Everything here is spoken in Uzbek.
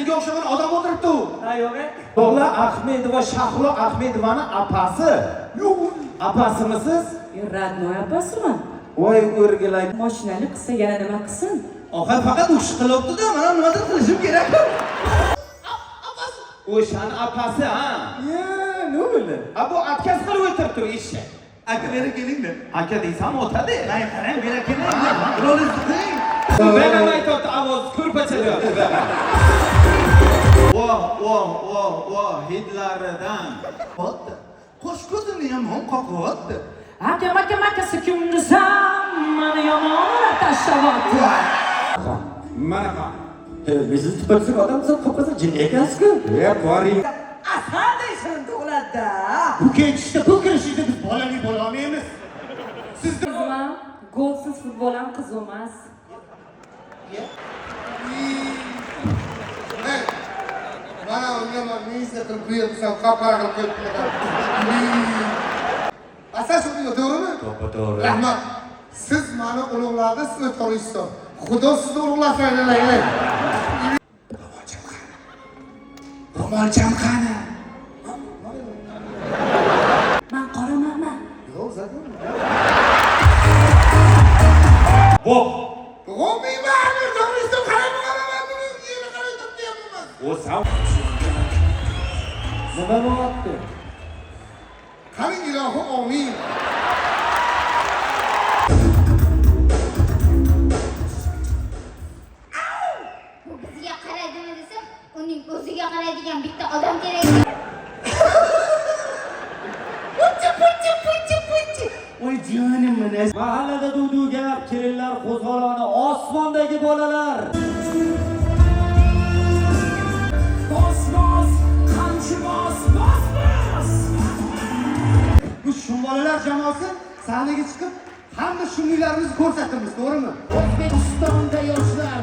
senga o'xshagan odam o'tiribdi. Ha, yo'q. To'g'ri, Ahmedova Shahlo Ahmedovani apasi. Yo'q. Apasimisiz? Radnoy opasiman. Voy o'rgilay. Mashinani qilsa yana nima qilsin? Oha, faqat o'sh qilibdi-da, mana nimadir qilishim kerak. O'shani apasi, ha? Nima bo'ldi? Bu akasi qilib o'tiribdi eshak. Aka bera kelingda. Aka deysam o'tadi. Nay, qarang, bera keling. Rolis tuting. Bana aytibdi, ovoz ko'rpachada. Voh, hidlaridan. Bo'pti. Qo'sh ko'zimni yomon qoqyapti. Aka sukunnisam, mani yomon tashlabotdi. Mana qan. Bizni tipasiz odamsiz, qo'pasa jin ekansiz-ku. Boring. Asadaysan to'g'lada. Bu ketishda bu kirishda biz bolali bo'la olmaymiz. Qizman, golsiz futbol ham qiz emas. Mana unga menga qilib qo'yibsan, qapqara qilib qo'yibsan. Asas shunga to'g'rimi? To'g'ri. Rahmat. Siz meni ulug'larni siz o'tqolishsiz. Xudo sizni ulug'lasin aylanay. Ro'molcham qani? Men qoramanman. Yo'q, zaten. Bo'p. Qo'ymayman, to'g'risini qarayman, buni yeni qaray turibman. O sam. Nima bo'lyapti? Qani ilohi amin. Bu bizga qaraydimi desam, uning o'ziga qaraydigan bitta odam kerak. Voy jonim mana. Mahallada duv gap, kelinlar qo'zg'oloni, osmondagi bolalar. Bos, qamchi bos. Bu shumbolalar jamoasi sahnaga chiqib, hamda shumiylarimizni ko'rsatamiz, to'g'rimi? O'zbekistonda yoshlar